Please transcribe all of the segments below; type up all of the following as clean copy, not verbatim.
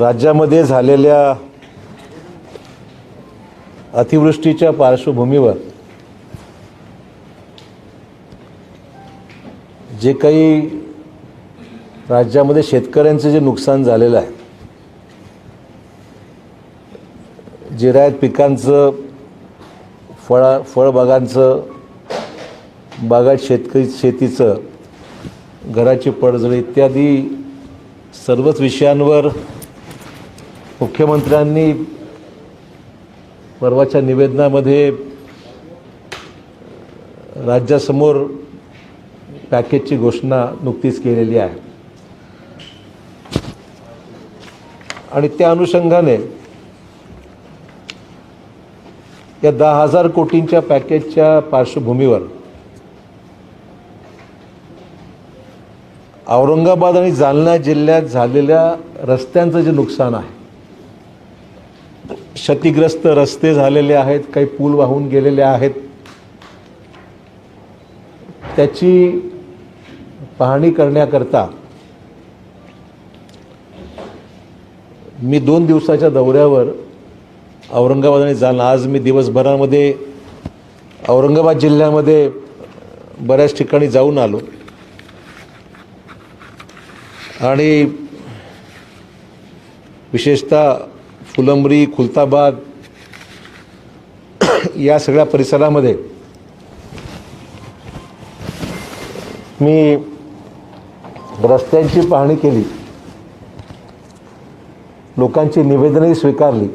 राज्यामध्ये झालेल्या अतिवृष्टीच्या पार्श्वभूमीवर जे काही राज्यामध्ये शेतकऱ्यांचे जे नुकसान झालेलं आहे, जिरायत पिकांचं, फळबागांचं, बागायत शेतीचं, घराची पडझड इत्यादी सर्वच विषयांवर मुख्यमंत्र्यांनी परवाच्या निवेदनामध्ये राज्यासमोर पॅकेजची घोषणा नुकतीच केलेली आहे आणि त्या अनुषंगाने या 10,000 कोटींच्या पॅकेजच्या पार्श्वभूमीवर औरंगाबाद आणि जालना जिल्ह्यात झालेल्या रस्त्यांचं जे नुकसान आहे, क्षतिग्रस्त रस्ते झालेले आहेत, काही पूल वाहून गेलेले आहेत, त्याची पाहणी करण्याकरता मी 2 दिवसाच्या दौऱ्यावर औरंगाबाद आणि जालना, आज मी दिवसभरामध्ये औरंगाबाद जिल्ह्यामध्ये बऱ्याच ठिकाणी जाऊन आलो आणि विशेषतः फुलंब्री, खुलताबाद या सगळ्या परिसरामध्ये मी रस्त्यांची पाहणी केली, लोकांची निवेदनही स्वीकारली,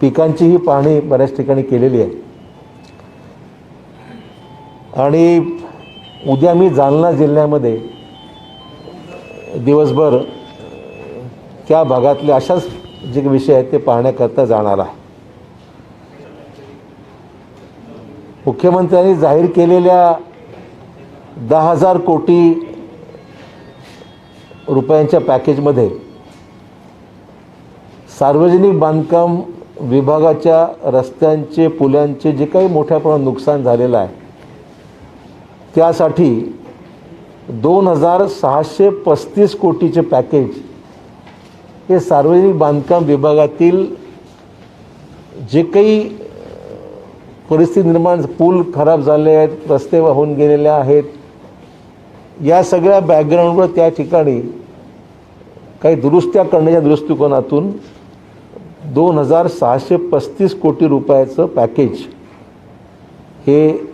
पिकांचीही पाहणी बऱ्याच ठिकाणी केलेली आहे आणि उद्या मी जालना जिल्ह्यामध्ये दिवसभर त्या भागातले अशाच जे विषय आहेत ते पाहण्याकरता जाणार आहे. मुख्यमंत्र्यांनी जाहीर केलेल्या 10,000 कोटी रुपयांच्या पॅकेजमध्ये सार्वजनिक बांधकाम विभागाच्या रस्त्यांचे, पुलांचे जे काही मोठ्या प्रमाणात नुकसान झालेलं आहे त्यासाठी 2,635 कोटीचे पॅकेज हे सार्वजनिक बांधकाम विभागातील जे काही परिस्थिती निर्माण, पूल खराब झाले आहेत, रस्ते वाहून गेलेले आहेत, या सगळ्या बॅकग्राऊंडवर त्या ठिकाणी काही दुरुस्त्या करण्याच्या दृष्टिकोनातून 2,635 कोटी रुपयाचं पॅकेज हे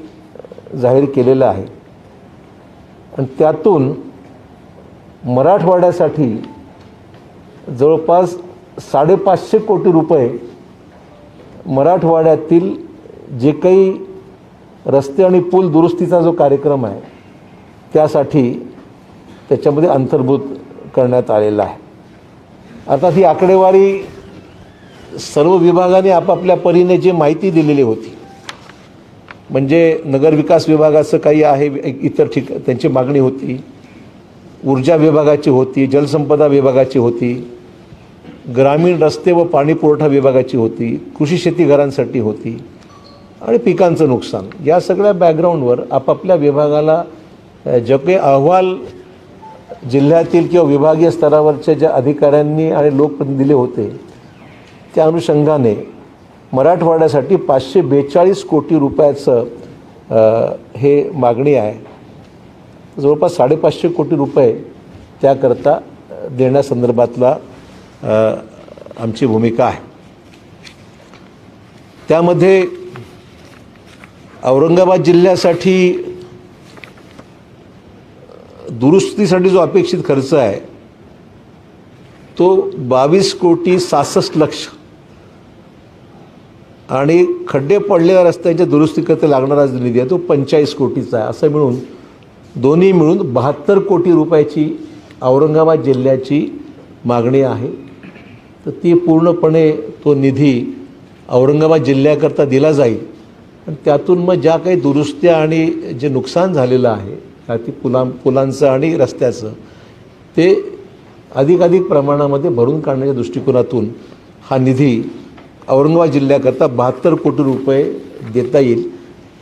जाहीर केलेलं आहे आणि त्यातून मराठवाड्यासाठी जवळपास 550 कोटी रुपये मराठवाड्यातील जे काही रस्ते आणि पूल दुरुस्तीचा जो कार्यक्रम आहे त्यासाठी त्याच्यामध्ये अंतर्भूत करण्यात आलेला आहे. आता ही आकडेवारी सर्व विभागाने आपापल्या परीने जी माहिती दिलेली होती, म्हणजे नगरविकास विभागाचं काही आहे, इतर त्यांची मागणी होती, ऊर्जा विभागाची होती, जलसंपदा विभागाची होती, ग्रामीण रस्ते व पाणी पुरवठा विभागाची होती, कृषी शेती घरांसाठी होती आणि पिकांचं नुकसान, या सगळ्या बॅकग्राऊंडवर आपापल्या विभागाला जे काही अहवाल जिल्ह्यातील किंवा विभागीय स्तरावरच्या ज्या अधिकाऱ्यांनी आणि लोकप्रतिनिधी दिले होते त्या अनुषंगाने मराठवाड्यासाठी 542 कोटी रुपयाचं हे मागणी आहे. जवळपास 550 कोटी रुपये त्याकरता देण्यासंदर्भातला आमची भूमिका आहे. त्यामध्ये औरंगाबाद जिल्ह्यासाठी दुरुस्तीसाठी जो अपेक्षित खर्च आहे तो 22 कोटी 66 लक्ष आणि खड्डे पडलेल्या रस्त्यांच्या दुरुस्तीकरता लागणारा जो निधी आहे तो 45 कोटीचा आहे. असं मिळून दोन्ही मिळून 72 कोटी रुपयाची औरंगाबाद जिल्ह्याची मागणी आहे. तर ती पूर्णपणे तो निधी औरंगाबाद जिल्ह्याकरता दिला जाईल आणि त्यातून मग ज्या काही दुरुस्त्या आणि जे नुकसान झालेलं आहे ती पुलांचं आणि रस्त्याचं ते अधिकाधिक प्रमाणामध्ये भरून काढण्याच्या दृष्टिकोनातून हा निधी औरंगाबाद जिल्ह्याकरता 72 कोटी रुपये देता येईल.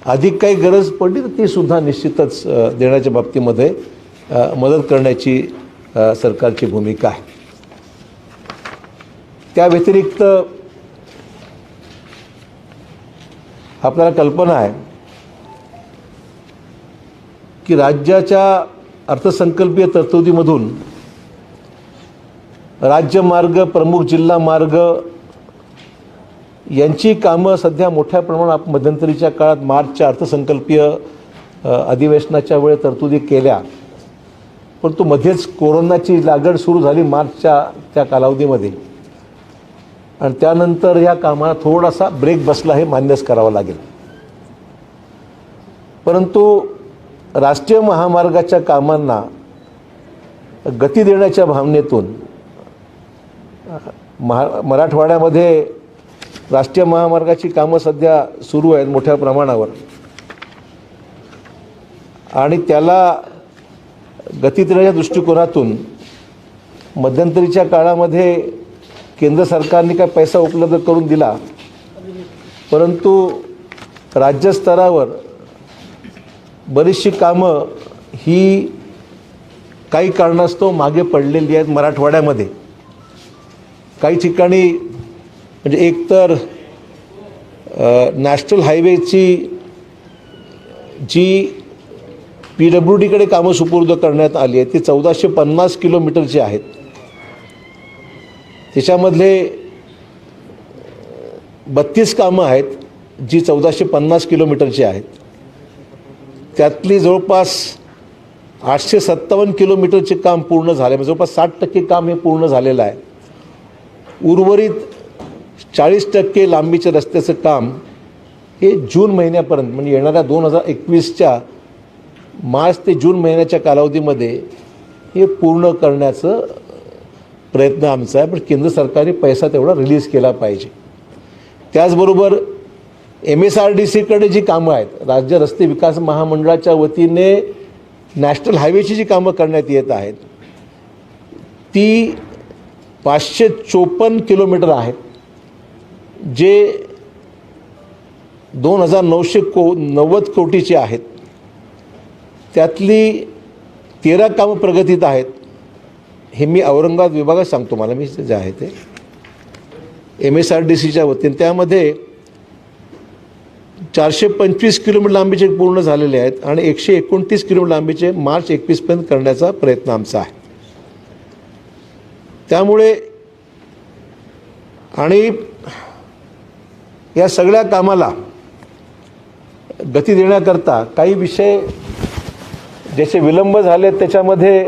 अधिक काही गरज पडली तर ती सुद्धा निश्चितच देण्याच्या बाबतीमध्ये मदत करण्याची सरकारची भूमिका आहे. त्या व्यतिरिक्त आपल्याला कल्पना आहे की राज्याच्या अर्थसंकल्पीय तरतुदीमधून राज्यमार्ग, प्रमुख जिल्हा मार्ग यांची कामं सध्या मोठ्या प्रमाणात मध्यंतरीच्या काळात मार्चच्या अर्थसंकल्पीय अधिवेशनाच्या वेळी तरतुदी केल्या, परंतु मध्येच कोरोनाची लागण सुरू झाली मार्चच्या त्या कालावधीमध्ये आणि त्यानंतर या कामाला थोडासा ब्रेक बसला हे मान्यच करावं लागेल. परंतु राष्ट्रीय महामार्गाच्या कामांना गती देण्याच्या भावनेतून मराठवाड्यामध्ये राष्ट्रीय महामार्गाची कामं सध्या सुरू आहेत मोठ्या प्रमाणावर आणि त्याला गती देण्याच्या दृष्टिकोनातून मध्यंतरीच्या काळामध्ये केंद्र सरकारने काय पैसा उपलब्ध करून दिला, परंतु राज्यस्तरावर बरीचशी कामं ही काही कारणास्तव मागे पडलेली आहेत. मराठवाड्यामध्ये काही ठिकाणी म्हणजे एकतर नॅशनल हायवेची जी PWDकडे कामं सुपूर्द करण्यात आली आहेत ती 1450 किलोमीटरची आहेत. त्याच्यामधले 32 कामं आहेत जी 1450 किलोमीटरची आहेत. त्यातली जवळपास 857 किलोमीटरचे काम पूर्ण झाले, म्हणजे जवळपास 60% काम हे पूर्ण झालेलं आहे. उर्वरित 40% लांबीचे रस्त्याचं काम हे जून महिन्यापर्यंत म्हणजे येणाऱ्या 2021च्या मार्च ते जून महिन्याच्या कालावधीमध्ये हे पूर्ण करण्याचं प्रयत्न आमचा आहे. पण केंद्र सरकारने पैसा तेवढा रिलीज केला पाहिजे. त्याचबरोबर MSRDCकडे जी कामं आहेत, राज्य रस्ते विकास महामंडळाच्या वतीने नॅशनल हायवेची जी कामं करण्यात येत आहेत ती 554 किलोमीटर आहेत, जे 2990 कोटीची आहेत. त्यातली 13 कामं प्रगतीत आहेत. हे मी औरंगाबाद विभागात सांगतो, मला मी जे आहे ते MSRDCच्या वतीने त्यामध्ये 425 किलोमीटर लांबीचे पूर्ण झालेले आहेत आणि 129 किलोमीटर लांबीचे मार्च 21पर्यंत करण्याचा प्रयत्न आमचा आहे. त्यामुळे आणि या सगळ्या कामाला गती देण्याकरता काही विषय ज्याचे विलंब झाले त्याच्यामध्ये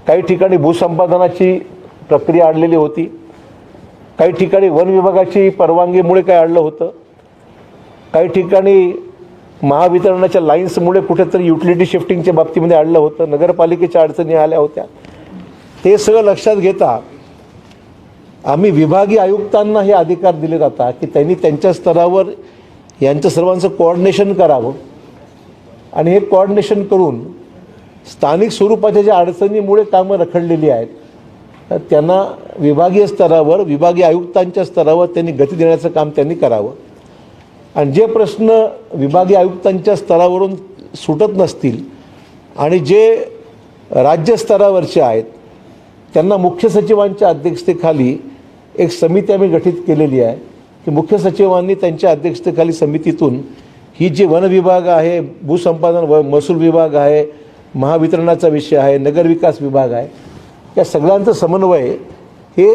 काही ठिकाणी भूसंपादनाची प्रक्रिया अडलेली होती, काही ठिकाणी वन विभागाची परवानगीमुळे काय अडलं होतं, काही ठिकाणी महावितरणाच्या लाईन्समुळे कुठेतरी युटिलिटी शिफ्टिंगच्या बाबतीमध्ये अडलं होतं, नगरपालिकेच्या अडचणी आल्या होत्या. हे सगळं लक्षात घेता आम्ही विभागीय आयुक्तांना हे अधिकार दिले जातात की त्यांनी त्यांच्या स्तरावर यांचं सर्वांचं कोऑर्डिनेशन करावं आणि हे कोऑर्डिनेशन करून स्थानिक स्वरूपाच्या ज्या अडचणीमुळे कामं रखडलेली आहेत तर त्यांना विभागीय स्तरावर, विभागीय आयुक्तांच्या स्तरावर त्यांनी गती देण्याचं काम त्यांनी करावं. आणि जे प्रश्न विभागीय आयुक्तांच्या स्तरावरून सुटत नसतील आणि जे राज्यस्तरावरचे आहेत त्यांना मुख्य सचिवांच्या अध्यक्षतेखाली एक समिती आम्ही गठीत केलेली आहे की मुख्य सचिवांनी त्यांच्या अध्यक्षतेखाली समितीतून ही जी वन विभाग आहे, भूसंपादन व महसूल विभाग आहे, महावितरणाचा विषय आहे, नगरविकास विभाग आहे, या सगळ्यांचं समन्वय हे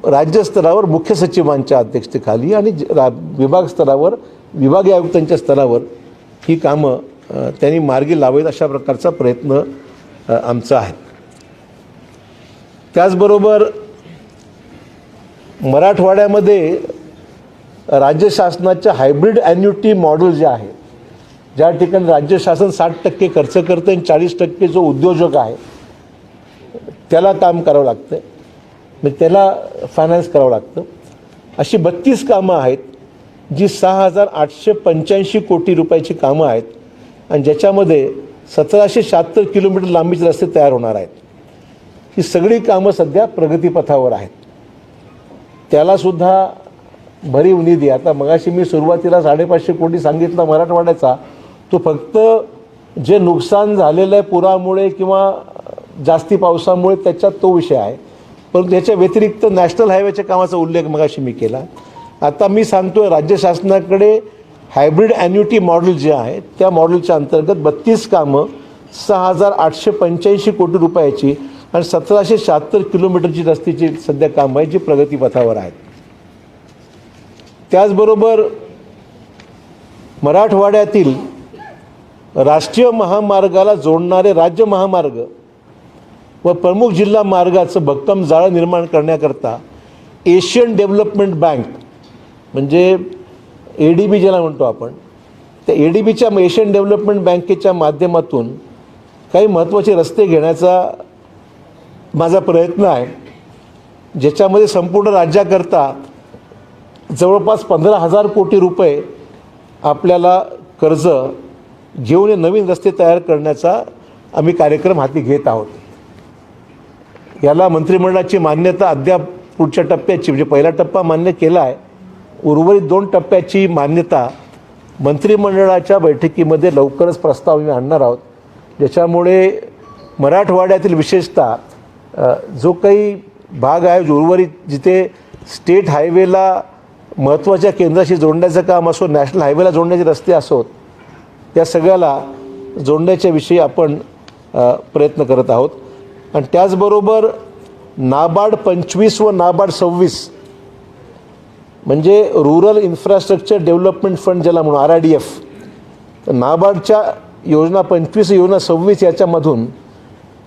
राज्यस्तरावर मुख्य सचिवांच्या अध्यक्षतेखाली आणि विभाग स्तरावर विभागीय आयुक्तांच्या स्तरावर ही कामं त्यांनी मार्गी लावावीत अशा प्रकारचा प्रयत्न आमचा आहे. त्याचबरोबर मराठवाड्यामध्ये राज्य शासनाच्या हायब्रिड ॲन्युटी मॉडेल जे आहे, ज्या ठिकाणी राज्य शासन 60% खर्च करतं आणि 40% जो उद्योजक आहे त्याला काम करावं लागतं, म्हणजे त्याला फायनान्स करावं लागतं. अशी 32 कामं आहेत जी 6,885 कोटी रुपयाची कामं आहेत आणि ज्याच्यामध्ये 1776 किलोमीटर लांबीचे रस्ते तयार होणार आहेत. ही सगळी कामं सध्या प्रगतीपथावर आहेत. त्यालासुद्धा भरीव निधी, आता मगाशी मी सुरुवातीला 550 कोटी सांगितला मराठवाड्याचा, तो फक्त जे नुकसान झालेलं आहे पुरामुळे किंवा जास्ती पावसामुळे त्याच्यात तो विषय आहे. परंतु याच्या व्यतिरिक्त नॅशनल हायवेच्या कामाचा उल्लेख मगाशी मी केला. आता मी सांगतोय राज्य शासनाकडे हायब्रिड ॲन्युटी मॉडेल जे आहे त्या मॉडेलच्या अंतर्गत 32 कामं 6,885 कोटी रुपयाची आणि 1,776 किलोमीटरची रस्त्याची सध्या कामं आहेत जी प्रगतीपथावर आहेत. त्याचबरोबर मराठवाड्यातील राष्ट्रीय महामार्गाला जोडणारे राज्य महामार्ग व प्रमुख जिल्हा मार्गाचं भक्कम जाळं निर्माण करण्याकरता एशियन डेव्हलपमेंट बँक म्हणजे ADB ज्याला म्हणतो आपण, त्या ADBच्या एशियन डेव्हलपमेंट बँकेच्या माध्यमातून काही महत्त्वाचे रस्ते घेण्याचा माझा प्रयत्न आहे, ज्याच्यामध्ये संपूर्ण राज्याकरता जवळपास 15,000 कोटी रुपये आपल्याला कर्ज घेऊन हे नवीन रस्ते तयार करण्याचा आम्ही कार्यक्रम हाती घेत आहोत. याला मंत्रिमंडळाची मान्यता अद्याप पुढच्या टप्प्याची म्हणजे पहिला टप्पा मान्य केला आहे, उर्वरित 2 टप्प्याची मान्यता मंत्रिमंडळाच्या बैठकीमध्ये लवकरच प्रस्ताव आम्ही आणणार आहोत, ज्याच्यामुळे मराठवाड्यातील विशेषतः जो काही भाग आहे उर्वरित जिथे स्टेट हायवेला महत्त्वाच्या केंद्राशी जोडण्याचं काम असो, नॅशनल हायवेला जोडण्याचे रस्ते असोत, त्या सगळ्याला जोडण्याच्या विषयी आपण प्रयत्न करत आहोत. आणि त्याचबरोबर नाबार्ड 25 व नाबार्ड 26 म्हणजे रुरल इन्फ्रास्ट्रक्चर डेव्हलपमेंट फंड ज्याला म्हणून RIDF, तर नाबार्डच्या योजना 25 योजना 26 याच्यामधून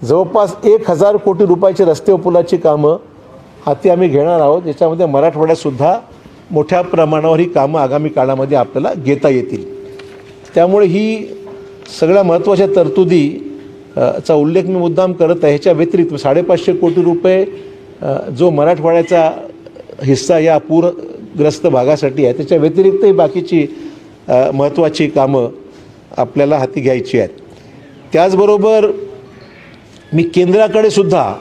जवळपास 1,000 कोटी रुपयाचे रस्ते व पुलाची कामं हाती आम्ही घेणार आहोत. याच्यामध्ये मराठवाड्यातसुद्धा मोठ्या प्रमाणावर ही कामं आगामी काळामध्ये आपल्याला घेता येतील. त्यामुळे ही सगळ्या महत्त्वाच्या तरतुदी चा उल्लेख मी मुद्दाम करत आहे. ह्याच्या व्यतिरिक्त 550 कोटी रुपये जो मराठवाड्याचा हिस्सा या पूरग्रस्त भागासाठी आहे, त्याच्या व्यतिरिक्तही बाकीची महत्त्वाची कामं आपल्याला हाती घ्यायची आहेत. त्याचबरोबर मी केंद्राकडे सुद्धा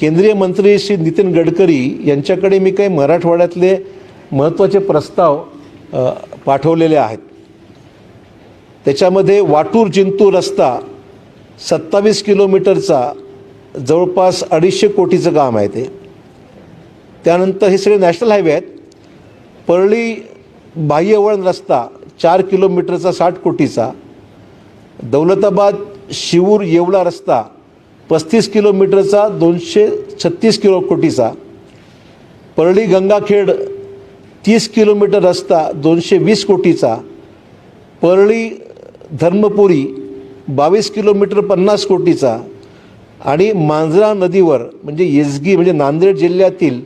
केंद्रीय मंत्री श्री नितीन गडकरी यांच्याकडे मी काही मराठवाड्यातले महत्त्वाचे प्रस्ताव पाठवलेले आहेत. त्याच्यामध्ये वाटूर जिंतूर रस्ता 27 किलोमीटरचा जवळपास 250 कोटीचं काम आहे ते. त्यानंतर हे सगळे नॅशनल हायवे आहेत. परळी बाह्यवळण रस्ता 4 किलोमीटरचा 60 कोटीचा. दौलताबाद शिवूर येवला रस्ता 35 किलोमीटरचा 236 कोटीचा. परळी गंगाखेड 30 किलोमीटर रस्ता 220 कोटीचा. परळी धर्मपुरी 22 किलोमीटर 50 कोटीचा. आणि मांजरा नदीवर म्हणजे येसगी म्हणजे नांदेड जिल्ह्यातील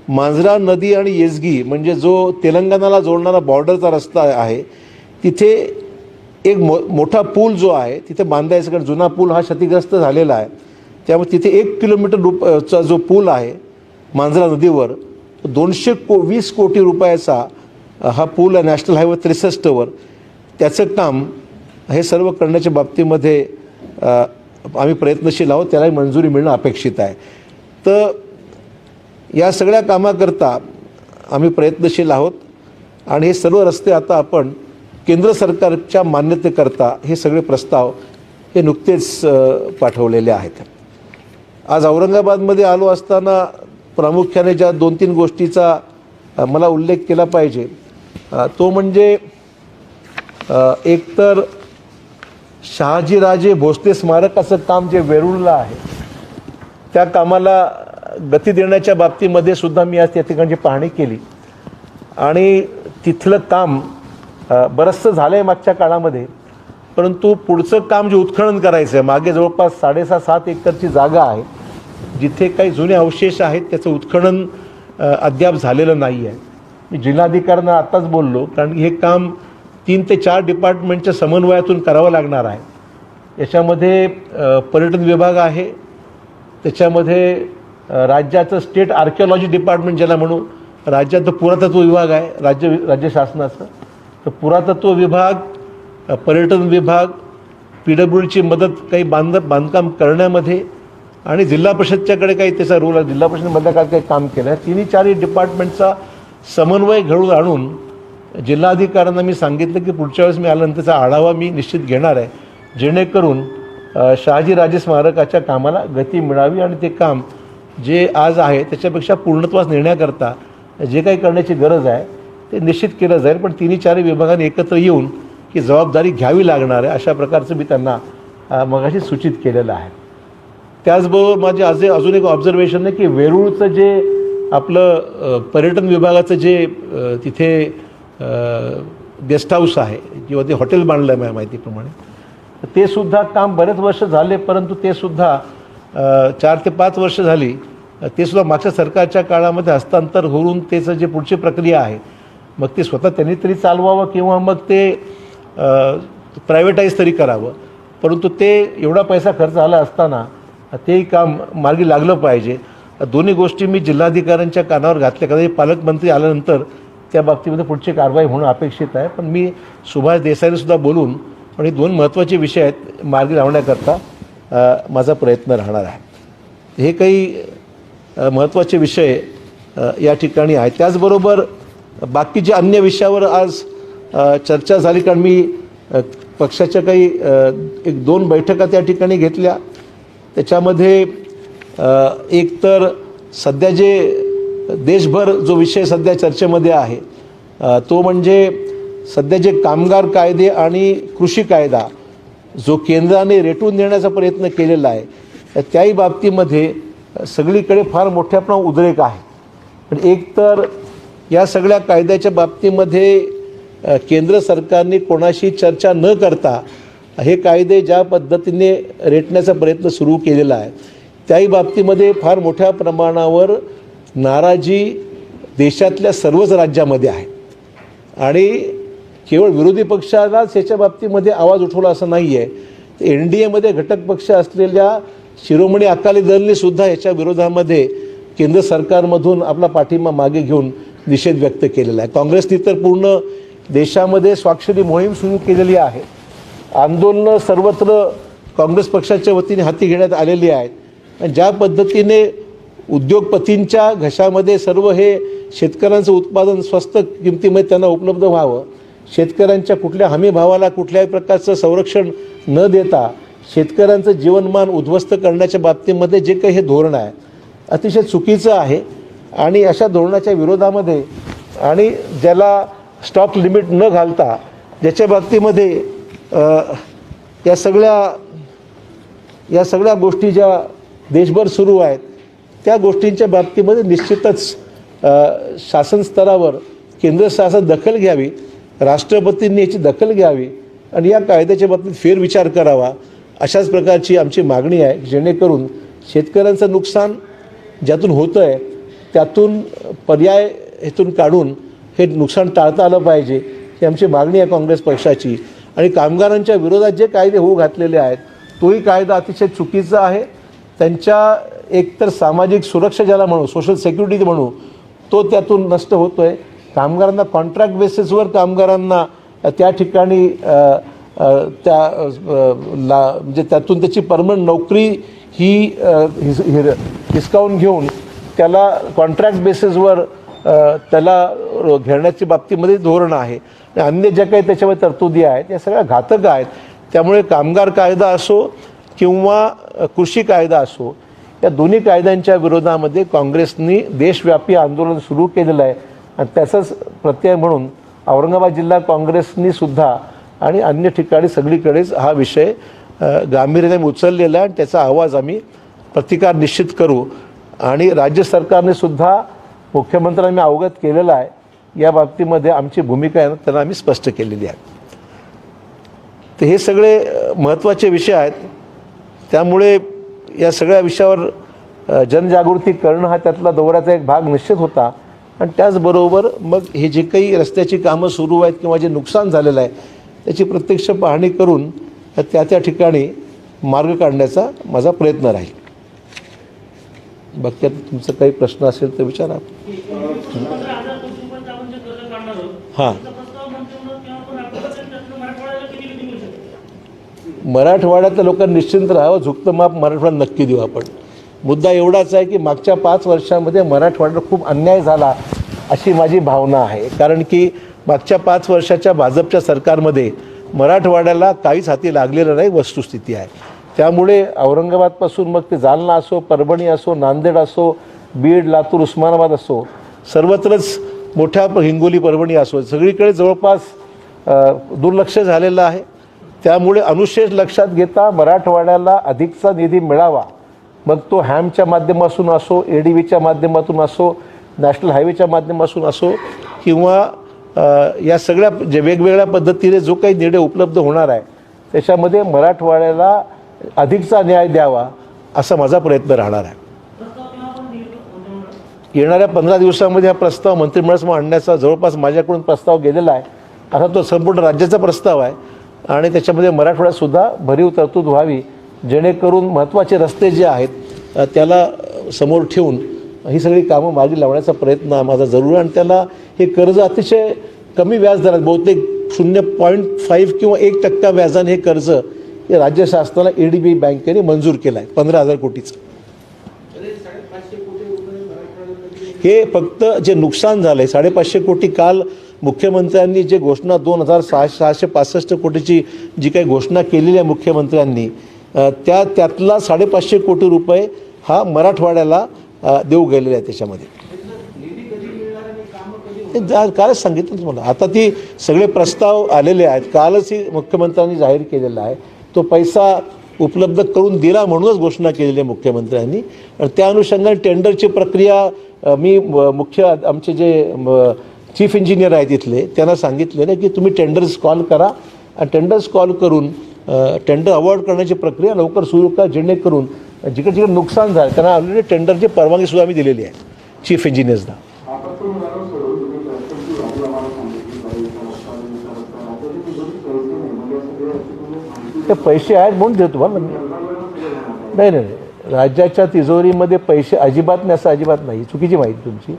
मांजरा नदी आणि येसगी म्हणजे जो तेलंगणाला जोडणारा बॉर्डरचा रस्ता आहे, तिथे एक मोठा पूल जो आहे तिथे बांधायचा, कारण जुना पूल हा क्षतिग्रस्त झालेला आहे. त्यामुळे तिथे 1 किलोमीटरचा जो पूल आहे मांजरा नदीवर 220 कोटी रुपयाचा हा पूल आहे नॅशनल हायवे 63वर. त्याचं काम हे सर्व करण्याच्या बाबतीमध्ये आम्ही प्रयत्नशील आहोत. त्यालाही मंजुरी मिळणं अपेक्षित आहे. तर या सगळ्या कामाकरता आम्ही प्रयत्नशील आहोत आणि हे सर्व रस्ते आता आपण केंद्र सरकारच्या मान्यतेकरता हे सगळे प्रस्ताव हे नुकतेच पाठवलेले आहेत. आज औरंगाबादमध्ये आलो असताना प्रामुख्याने ज्या 2-3 गोष्टीचा मला उल्लेख केला पाहिजे तो म्हणजे एकतर शहाजीराजे भोसले स्मारकाचं काम जे वेरूळला आहे त्या कामाला गती देण्याच्या बाबतीमध्ये सुद्धा मी आज त्या ठिकाणची पाहणी केली आणि तिथलं काम बरंचसं झालं आहे मागच्या काळामध्ये, परंतु पुढचं काम जे उत्खनन करायचं आहे, मागे जवळपास 6.5-7 एकरची जागा आहे जिथे काही जुने अवशेष आहेत, त्याचं उत्खनन अद्याप झालेलं नाही आहे. मी जिल्हाधिकाऱ्यांना आत्ताच बोललो, कारण हे काम 3 ते 4 डिपार्टमेंटच्या समन्वयातून करावं लागणार आहे. याच्यामध्ये पर्यटन विभाग आहे, त्याच्यामध्ये राज्याचं स्टेट आर्किओलॉजी डिपार्टमेंट ज्याला म्हणून राज्याचं पुरातत्व विभाग आहे राज्य शासनाचं, तर पुरातत्व विभाग, पर्यटन विभाग, PWDची मदत काही बांधकाम करण्यामध्ये आणि जिल्हा परिषदच्याकडे काही त्याचा रोल आहे, जिल्हा परिषदेमध्ये काही काम केलं आहे. 3-4 डिपार्टमेंटचा समन्वय घडवून आणून जिल्हाधिकाऱ्यांना मी सांगितलं की पुढच्या वेळेस मी आल्यानंतर त्याचा आढावा मी निश्चित घेणार आहे, जेणेकरून शहाजीराजे स्मारकाच्या कामाला गती मिळावी आणि ते काम जे आज आहे त्याच्यापेक्षा पूर्णत्वास नेण्याकरता जे काही करण्याची गरज आहे ते निश्चित केलं जाईल. पण तिन्ही चारही विभागांनी एकत्र येऊन ही जबाबदारी घ्यावी लागणार आहे अशा प्रकारचं मी त्यांना मगाशी सूचित केलेलं आहे. त्याचबरोबर माझे अजून एक ऑब्झर्वेशन आहे की वेरूळचं जे आपलं पर्यटन विभागाचं जे तिथे गेस्ट हाऊस आहे किंवा ते हॉटेल बांधलं आहे माझ्या माहितीप्रमाणे, ते सुद्धा काम बरेच वर्ष झाले, परंतु ते सुद्धा 4 ते 5 वर्ष झाली, ते सुद्धा मागच्या सरकारच्या काळामध्ये हस्तांतर होऊन त्याचं जे पुढची प्रक्रिया आहे मग ते स्वतः त्यांनी तरी चालवावं किंवा मग ते प्रायव्हेटाईज तरी करावं, परंतु ते एवढा पैसा खर्च झाला असताना तेही काम मार्गी लागलं पाहिजे. दोन्ही गोष्टी मी जिल्हाधिकाऱ्यांच्या कानावर घातल्या, कदाचित पालकमंत्री आल्यानंतर त्या बाबतीमध्ये पुढची कारवाई होणं अपेक्षित आहे. पण मी सुभाष देसाईंनीसुद्धा बोलून पण हे 2 महत्त्वाचे विषय आहेत मार्गी लावण्याकरता माझा प्रयत्न राहणार आहे. हे काही महत्त्वाचे विषय या ठिकाणी आहेत. त्याचबरोबर बाकीच्या अन्य विषयावर आज चर्चा झाली, कारण मी पक्षाच्या काही 1-2 बैठका त्या ठिकाणी घेतल्या. त्याच्यामध्ये एक तर सध्या जे देशभर जो विषय सध्या चर्चेमध्ये आहे तो म्हणजे सध्या जे कामगार कायदे आणि कृषी कायदा जो केंद्राने रेटून देण्याचा प्रयत्न केलेला आहे त्याही बाबतीमध्ये सगळीकडे फार मोठ्या प्रमाणात उद्रेक आहे. पण एक तर या सगळ्या कायद्याच्या बाबतीमध्ये केंद्र सरकारने कोणाशी चर्चा न करता हे कायदे ज्या पद्धतीने रेटण्याचा प्रयत्न सुरू केलेला आहे त्याही बाबतीमध्ये फार मोठ्या प्रमाणावर नाराजी देशातल्या सर्वच राज्यामध्ये आहे. आणि केवळ विरोधी पक्षालाच याच्या बाबतीमध्ये आवाज उठवला असं नाही आहे, NDAमध्ये घटक पक्ष असलेल्या शिरोमणी अकाली दलने सुद्धा याच्या विरोधामध्ये केंद्र सरकारमधून आपला पाठिंबा मागे घेऊन निषेध व्यक्त केलेला आहे. काँग्रेसने तर पूर्ण देशामध्ये स्वाक्षरी मोहीम सुरू केलेली आहे. आंदोलनं सर्वत्र काँग्रेस पक्षाच्या वतीने हाती घेण्यात आलेली आहेत. आणि ज्या पद्धतीने उद्योगपतींच्या घशामध्ये सर्व हे शेतकऱ्यांचं उत्पादन स्वस्त किमतीमध्ये त्यांना उपलब्ध व्हावं, शेतकऱ्यांच्या कुठल्या हमी भावाला कुठल्याही प्रकारचं संरक्षण न देता शेतकऱ्यांचं जीवनमान उद्ध्वस्त करण्याच्या बाबतीमध्ये जे काही हे धोरण आहे अतिशय चुकीचं आहे. आणि अशा धोरणाच्या विरोधामध्ये आणि ज्याला स्टॉक लिमिट न घालता ज्याच्या बाबतीमध्ये या सगळ्या गोष्टी ज्या देशभर सुरू आहेत त्या गोष्टींच्या बाबतीमध्ये निश्चितच शासन स्तरावर केंद्र शासन दखल घ्यावी, राष्ट्रपतींनी याची दखल घ्यावी आणि या कायद्याच्या बाबतीत फेरविचार करावा अशाच प्रकारची आमची मागणी आहे. जेणेकरून शेतकऱ्यांचं नुकसान ज्यातून होतं आहे त्यातून पर्याय हेतून काढून हे नुकसान टाळता आलं पाहिजे ही आमची मागणी आहे काँग्रेस पक्षाची. आणि कामगारांच्या विरोधात जे कायदे होऊ घातलेले आहेत तोही कायदा अतिशय चुकीचा आहे. त्यांच्या एकतर सामाजिक सुरक्षा ज्याला म्हणू, सोशल सिक्युरिटी म्हणू, तो त्यातून नष्ट होतो आहे. कामगारांना कॉन्ट्रॅक्ट बेसिसवर कामगारांना त्या ठिकाणी म्हणजे त्यातून त्याची परमनंट नोकरी ही हिसकावून घेऊन त्याला कॉन्ट्रॅक्ट बेसिसवर त्याला घेण्याच्या बाबतीमध्ये धोरण आहे. अन्य ज्या काही त्याच्यामध्ये तरतुदी आहेत त्या सगळ्या घातक आहेत. त्यामुळे कामगार कायदा असो किंवा कृषी कायदा असो या दोन्ही कायद्यांच्या विरोधामध्ये काँग्रेसनी देशव्यापी आंदोलन सुरू केलेलं आहे. आणि त्याचाच प्रत्यय म्हणून औरंगाबाद जिल्हा काँग्रेसनी सुद्धा आणि अन्य ठिकाणी सगळीकडेच हा विषय गांभीर्याने उचललेला आहे. आणि त्याचा आवाज आम्ही प्रतिकार निश्चित करू. आणि राज्य सरकारने सुद्धा मुख्यमंत्र्यांनी अवगत केलेला आहे. या बाबतीमध्ये आमची भूमिका आहे त्यांना आम्ही स्पष्ट केलेली आहे. तर हे सगळे महत्त्वाचे विषय आहेत. त्यामुळे या सगळ्या विषयावर जनजागृती करणं हा त्यातला दौऱ्याचा एक भाग निश्चित होता. आणि त्याचबरोबर मग हे जे काही रस्त्याची कामं सुरू आहेत किंवा जे नुकसान झालेलं आहे त्याची प्रत्यक्ष पाहणी करून त्या ठिकाणी मार्ग काढण्याचा माझा प्रयत्न राहील. बाकी आता तुमचा काही प्रश्न असेल तर विचारा. हां, मराठवाड्यातल्या लोकांना निश्चिंत राहावं, झुकतं माप मराठवाड्यात नक्की देऊ आपण. मुद्दा एवढाच आहे की मागच्या 5 वर्षामध्ये मराठवाड्यात खूप अन्याय झाला अशी माझी भावना आहे. कारण की मागच्या 5 वर्षाच्या भाजपच्या सरकारमध्ये मराठवाड्याला काहीच हाती लागलेलं नाही वस्तुस्थिती आहे. त्यामुळे औरंगाबादपासून मग ते जालना असो, परभणी असो, नांदेड असो, बीड, लातूर, उस्मानाबाद असो, सर्वत्रच मोठ्या हिंगोली, परभणी असो, सगळीकडे जवळपास दुर्लक्ष झालेलं आहे. त्यामुळे अनुशेष लक्षात घेता मराठवाड्याला अधिकचा निधी मिळावा, मग तो हॅमच्या माध्यमातून असो, ADBच्या माध्यमातून असो, नॅशनल हायवेच्या माध्यमातून असो, किंवा या सगळ्या जे वेगवेगळ्या पद्धतीने जो काही निर्णय उपलब्ध होणार आहे त्याच्यामध्ये मराठवाड्याला अधिकचा न्याय द्यावा असा माझा प्रयत्न राहणार आहे. येणाऱ्या 15 दिवसामध्ये हा प्रस्ताव मंत्रिमंडळासमोर आणण्याचा जवळपास माझ्याकडून प्रस्ताव गेलेला आहे. आता तो संपूर्ण राज्याचा प्रस्ताव आहे आणि त्याच्यामध्ये मराठवाड्यातसुद्धा भरीव तरतूद व्हावी, जेणेकरून महत्त्वाचे रस्ते जे आहेत त्याला समोर ठेवून ही सगळी कामं मार्गी लावण्याचा प्रयत्न माझा जरूर आहे. आणि त्याला हे कर्ज अतिशय कमी व्याजदरात, बहुतेक 0.5 किंवा 1% व्याजाने हे कर्ज हे राज्य शासनाला ADB बँकेने मंजूर केलं आहे, 15,000 कोटीचं. हे फक्त जे नुकसान झालं आहे 550 कोटी, काल मुख्यमंत्र्यांनी जे घोषणा 2,665 कोटीची जी काही घोषणा केलेली आहे मुख्यमंत्र्यांनी, त्यातला 550 कोटी रुपये हा मराठवाड्याला देऊ गेलेले आहे. त्याच्यामध्ये कालच सांगितलं तुम्हाला, आता ती सगळे प्रस्ताव आलेले आहेत, कालच ही मुख्यमंत्र्यांनी जाहीर केलेला आहे. तो पैसा उपलब्ध करून दिला म्हणूनच घोषणा केलेली आहे मुख्यमंत्र्यांनी. आणि त्या अनुषंगाने टेंडरची प्रक्रिया मी मुख्य आमचे जे चीफ इंजिनियर आहेत इथले त्यांना सांगितलेलं आहे की तुम्ही टेंडर्स कॉल करा आणि टेंडर्स कॉल करून टेंडर अवॉर्ड करण्याची प्रक्रिया लवकर सुरू करा, जेणेकरून जिकडे जिकडे नुकसान झालं त्यांना ऑलरेडी टेंडरची परवानगीसुद्धा आम्ही दिलेली आहे चीफ इंजिनियर्सना. ते पैसे आहेत म्हणून देतो तुम्हाला. नाही नाही, राज्याच्या तिजोरीमध्ये पैसे अजिबात नाही असं अजिबात नाही, चुकीची माहिती तुमची.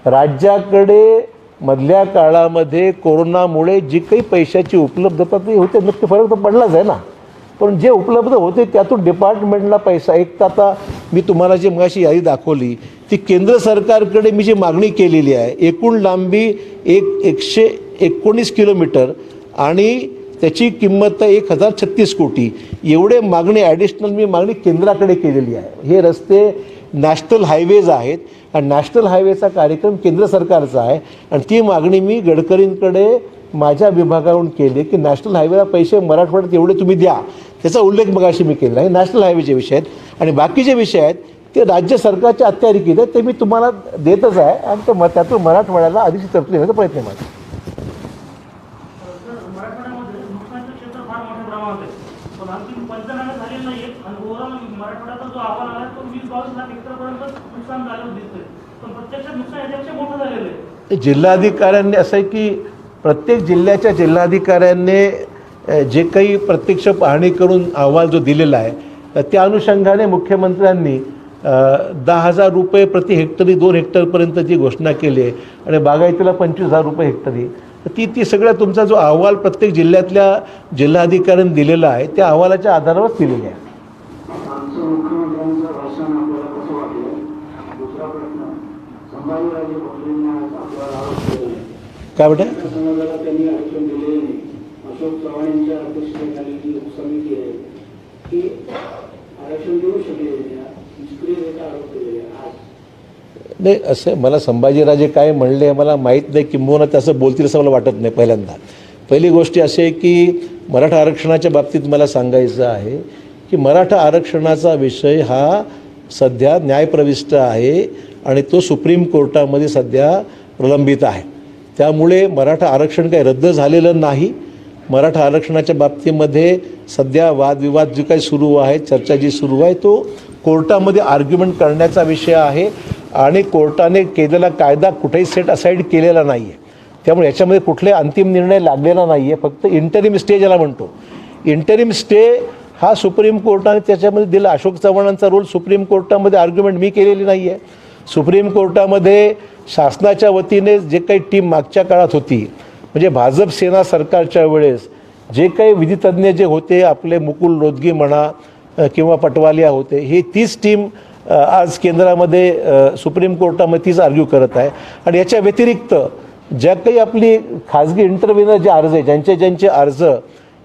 राज्याकडे मधल्या काळामध्ये कोरोनामुळे जी काही पैशाची उपलब्धता ती होते, नक्की फरक तर पडलाच आहे ना, पण जे उपलब्ध होते त्यातून डिपार्टमेंटला पैसा, एक तर आता मी तुम्हाला जी मगाशी यादी दाखवली ती केंद्र सरकारकडे मी जी मागणी केलेली आहे, एकूण लांबी 119 किलोमीटर आणि त्याची किंमत 1,036 कोटी, एवढे मागणी ॲडिशनल मी मागणी केंद्राकडे केलेली आहे. हे रस्ते नॅशनल हायवेज आहेत आणि नॅशनल हायवेचा कार्यक्रम केंद्र सरकारचा आहे आणि ती मागणी मी गडकरींकडे माझ्या विभागाकडून केली की नॅशनल हायवेला पैसे मराठवाड्यात एवढे तुम्ही द्या, त्याचा उल्लेख मगाशी मी केला आहे. नॅशनल हायवेचे विषय आहेत आणि बाकीचे विषय आहेत ते राज्य सरकारच्या अखत्यारीत आहेत, ते मी तुम्हाला देतच आहे आणि ते त्यातून मराठवाड्याला अधिक तरतूद देण्याचा प्रयत्न आहे माझा. जिल्हाधिकाऱ्यांनी असं आहे की प्रत्येक जिल्ह्याच्या जिल्हाधिकाऱ्यांनी जे काही प्रत्यक्ष पाहणी करून अहवाल जो दिलेला आहे त्या अनुषंगाने मुख्यमंत्र्यांनी 10,000 रुपये प्रति हेक्टरी 2 हेक्टरपर्यंतची घोषणा केली आहे आणि बागायतीला 25,000 रुपये हेक्टरी. ती सगळ्या तुमचा जो अहवाल प्रत्येक जिल्ह्यातल्या जिल्हाधिकाऱ्यांनी दिलेला आहे त्या अहवालाच्या आधारावर दिलेले आहे. काय बेटा? नाही, असं मला संभाजीराजे काय म्हणले मला माहीत नाही, किंबहुना तसं बोलतील असं मला वाटत नाही. पहिल्यांदा पहिली गोष्ट अशी आहे की मराठा आरक्षणाच्या बाबतीत मला सांगायचं आहे की मराठा आरक्षणाचा विषय हा सध्या न्यायप्रविष्ट आहे आणि तो सुप्रीम कोर्टामध्ये सध्या प्रलंबित आहे. त्यामुळे मराठा आरक्षण काही रद्द झालेलं नाही. मराठा आरक्षणाच्या बाबतीमध्ये सध्या वादविवाद जे काही सुरू आहे, चर्चा जी सुरू आहे, तो कोर्टामध्ये आर्ग्युमेंट करण्याचा विषय आहे आणि कोर्टाने केलेला कायदा कुठेही सेट असाईड केलेला नाही आहे. त्यामुळे याच्यामध्ये कुठले अंतिम निर्णय लागलेला नाही आहे, फक्त इंटरिम स्टे ज्याला म्हणतो. इंटरिम स्टे हा सुप्रीम कोर्टाने त्याच्यामध्ये दिला. अशोक चव्हाणांचा रोल सुप्रीम कोर्टामध्ये आर्ग्युमेंट मी केलेली नाही आहे. सुप्रीम कोर्टामध्ये शासनाच्या वतीने जे काही टीम मागच्या काळात होती, म्हणजे भाजप सेना सरकारच्या वेळेस जे काही विधितज्ञ जे होते, आपले मुकुल रोदगी म्हणा किंवा पटवालिया होते, ही तीच टीम आज केंद्रामध्ये सुप्रीम कोर्टामध्ये तीच आर्ग्यू करत आहे. आणि याच्या व्यतिरिक्त ज्या काही आपली खाजगी इंटरव्ह्यूनर जे अर्ज आहे, ज्यांचे अर्ज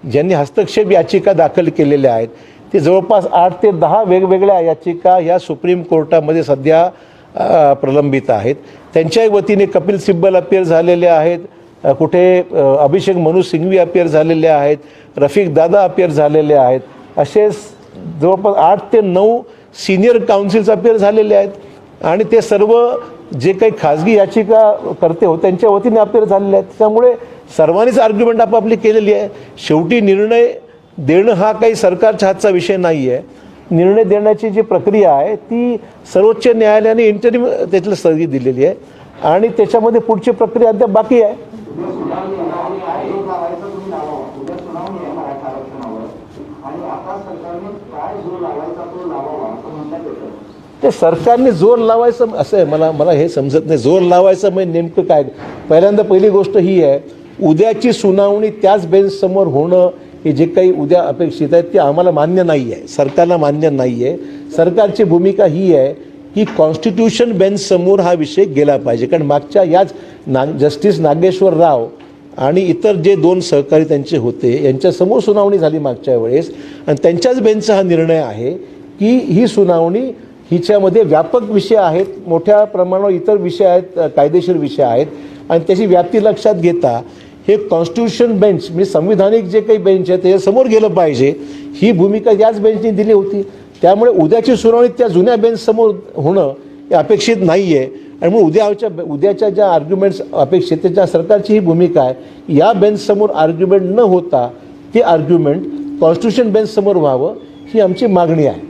ज्यांनी हस्तक्षेप याचिका दाखल केलेल्या आहेत, ते जवळपास 8 ते 10 वेगवेगळ्या याचिका ह्या सुप्रीम कोर्टामध्ये सध्या प्रलंबित आहेत. त्यांच्याही वतीने कपिल सिब्बल अपियर झालेले आहेत, कुठे अभिषेक मनू सिंघवी अपियर झालेले आहेत, रफिक दादा अपियर झालेले आहेत. असे जवळपास 8 ते 9 सिनियर काउन्सिल्स अपियर झालेले आहेत आणि ते सर्व जे काही खाजगी याचिका करते हो त्यांच्या वतीने अपियर झालेले आहेत. त्यामुळे सर्वांनीच आर्ग्युमेंट आपापली केलेली आहे. शेवटी निर्णय देणं हा काही सरकारच्या हातचा विषय नाही आहे. निर्णय देण्याची जी प्रक्रिया आहे ती सर्वोच्च न्यायालयाने इंटरिम त्यातलं स्थगिती दिलेली आहे आणि त्याच्यामध्ये पुढची प्रक्रिया अद्याप बाकी आहे. ते सरकारने जोर लावायचं असं आहे. मला हे समजत नाही जोर लावायचं म्हणजे नेमकं काय. पहिली गोष्ट ही आहे, उद्याची सुनावणी त्याच बेंचसमोर होणं हे जे काही उद्या अपेक्षित आहे ते आम्हाला मान्य नाही आहे, सरकारला मान्य नाही आहे. सरकारची भूमिका ही आहे की कॉन्स्टिट्यूशन बेंचसमोर हा विषय गेला पाहिजे. कारण मागच्या याच जस्टिस नागेश्वर राव आणि इतर जे 2 सहकारी त्यांचे होते यांच्यासमोर सुनावणी झाली मागच्या वेळेस आणि त्यांच्याच बेंचचा हा निर्णय आहे की ही सुनावणी हिच्यामध्ये व्यापक विषय आहेत, मोठ्या प्रमाणावर इतर विषय आहेत, कायदेशीर विषय आहेत आणि त्याची व्याप्ती लक्षात घेता हे कॉन्स्टिट्यूशन बेंच म्हणजे संविधानिक जे काही बेंच आहे त्याच्यासमोर गेलं पाहिजे ही भूमिका याच बेंचने दिली होती. त्यामुळे उद्याची सुनावणी त्या जुन्या बेंचसमोर होणं हे अपेक्षित नाही आहे आणि मग उद्याच्या ज्या आर्ग्युमेंट्स अपेक्षित त्याच्या सरकारची ही भूमिका आहे या बेंचसमोर आर्ग्युमेंट न होता ते आर्ग्युमेंट कॉन्स्टिट्यूशन बेंचसमोर व्हावं ही आमची मागणी आहे.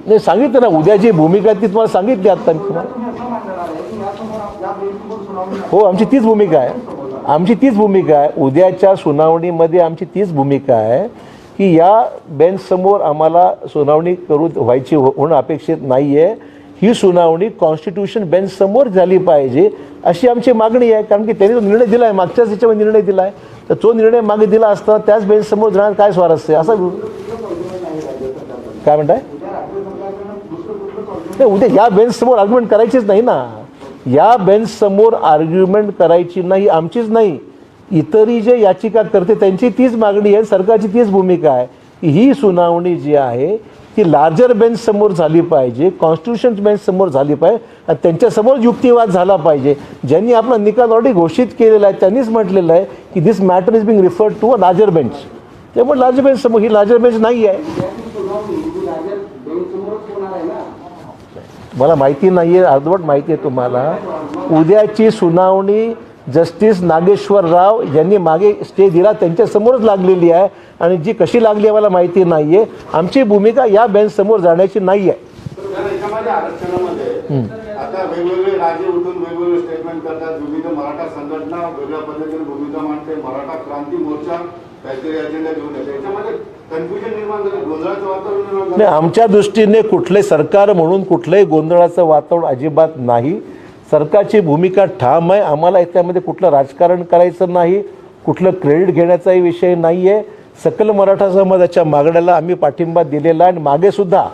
नाही सांगितलं ना उद्याची भूमिका ती तुम्हाला सांगितली आता तुम्हाला. हो आमची तीच भूमिका आहे. उद्याच्या सुनावणीमध्ये आमची तीच भूमिका आहे की या बेंचसमोर आम्हाला सुनावणी व्हायची होणं अपेक्षित नाही आहे. ही सुनावणी कॉन्स्टिट्यूशन बेंचसमोर झाली पाहिजे अशी आमची मागणी आहे. कारण की त्यांनी जो निर्णय दिला आहे मागच्याच याच्यामध्ये निर्णय दिला आहे तर तो निर्णय मागे दिला असता त्याच बेंचसमोर जाण्यात काय स्वारस्य आहे असं काय म्हणताय. उद्या या बेंचसमोर आर्ग्युमेंट करायचीच नाही ना. या बेंचसमोर आर्ग्युमेंट करायची नाही आमचीच नाही इतरही जे याचिका करते त्यांची तीच मागणी आहे. सरकारची तीच भूमिका आहे की ही सुनावणी जी आहे ती लार्जर बेंच समोर झाली पाहिजे, कॉन्स्टिट्यूशन बेंच समोर झाली पाहिजे आणि त्यांच्यासमोर युक्तिवाद झाला पाहिजे. ज्यांनी आपला निकाल ऑलरेडी घोषित केलेला आहे त्यांनीच म्हटलेलं आहे की this matter is being referred to a larger bench. त्यामुळे लार्जर बेंच समोर ही लार्जर बेंच नाही आहे. मला माहिती नाही आहे, अर्धवट माहिती आहे तुम्हाला. उद्याची सुनावणी जस्टिस नागेश्वर राव यांनी मागे स्टे दिला त्यांच्यासमोरच लागलेली आहे आणि जी कशी लागली आहे मला माहिती नाही आहे. आमची भूमिका या बेंच समोर जाण्याची नाही आहे. आता वेगवेगळे राज्य उठून वेगवेगळे स्टेटमेंट करतात. विविध मराठा संघटना वेगळ्या पद्धतीने भूमिका मांडते. मराठा क्रांती मोर्चा काहीतरी अजेंडा घेऊन येते. याच्यामध्ये कन्फ्युजन निर्माण झालं, गोंधळाचं वातावरण निर्माण झालं. आमच्या दृष्टीने कुठले सरकार म्हणून कुठलंही गोंधळाचं वातावरण अजिबात नाही. सरकारची भूमिका ठाम आहे. आम्हाला त्यामध्ये कुठलं राजकारण करायचं नाही, कुठलं क्रेडिट घेण्याचाही विषय नाही आहे. सकल मराठा समाजाच्या मागण्याला आम्ही पाठिंबा दिलेला आणि मागे सुद्धा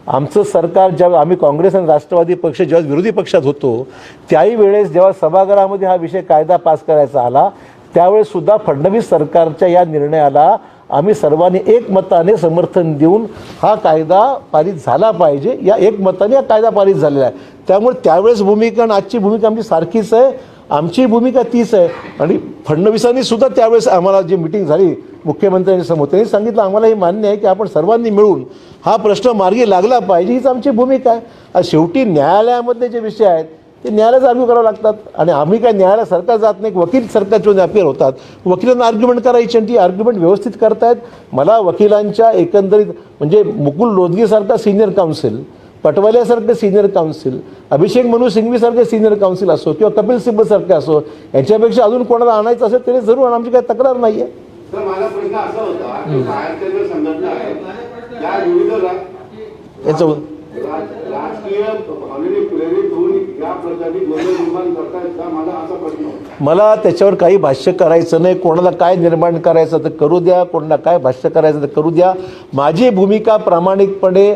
आमचं सरकार जेव्हा आम्ही काँग्रेस आणि राष्ट्रवादी पक्ष जेव्हा विरोधी पक्षात होतो त्याही वेळेस जेव्हा सभागृहामध्ये हा विषय कायदा पास करायचा आला त्यावेळेस सुद्धा फडणवीस सरकारच्या या निर्णयाला आम्ही सर्वांनी एकमताने समर्थन देऊन हा कायदा पारित झाला पाहिजे या एकमताने हा कायदा पारित झालेला आहे. त्यामुळे त्यावेळेस भूमिका आणि आजची भूमिका आमची सारखीच आहे. आमची भूमिका तीच आहे आणि फडणवीसांनी सुद्धा त्यावेळेस आम्हाला जी मिटिंग झाली मुख्यमंत्र्यांसमोर त्यांनी सांगितलं आम्हाला हे मान्य आहे की आपण सर्वांनी मिळून हा प्रश्न मार्गी लागला पाहिजे हीच आमची भूमिका आहे. आणि शेवटी न्यायालयामधले जे विषय आहेत ते न्यायालयात आर्ग्यू करावं लागतात आणि आम्ही काय न्यायालय सरकार जात नाही. वकील सरकारचे अपियर होतात, वकिलांना आर्ग्युमेंट करायची आणि ती आर्ग्युमेंट व्यवस्थित करतायत. मला वकिलांच्या एकंदरीत म्हणजे मुकुल रोहतगीसारखा सिनियर काउन्सिल, पटवाल्यासारखं सिनियर काउन्सिल, अभिषेक मनू सिंघवीसारखे सिनियर काउन्सिल असो किंवा कपिल सिब्बलसारखे असो यांच्यापेक्षा अजून कोणाला आणायचं असेल तरी जरूर आमची काही तक्रार नाही आहे. तर माझा प्रश्न असा होता की बाहेरच्या ज्या संघटना आहेत त्या विविध राजकीय भावनेने प्रेरित होऊन या प्रकारची गोंधळ निर्माण करतायत का, माझा असा प्रश्न होता. मला त्याच्यावर काही भाष्य करायचं नाही. कोणाला काय निर्माण करायचं तर करू द्या, कोणाला काय भाष्य करायचं तर करू द्या. माझी भूमिका प्रामाणिकपणे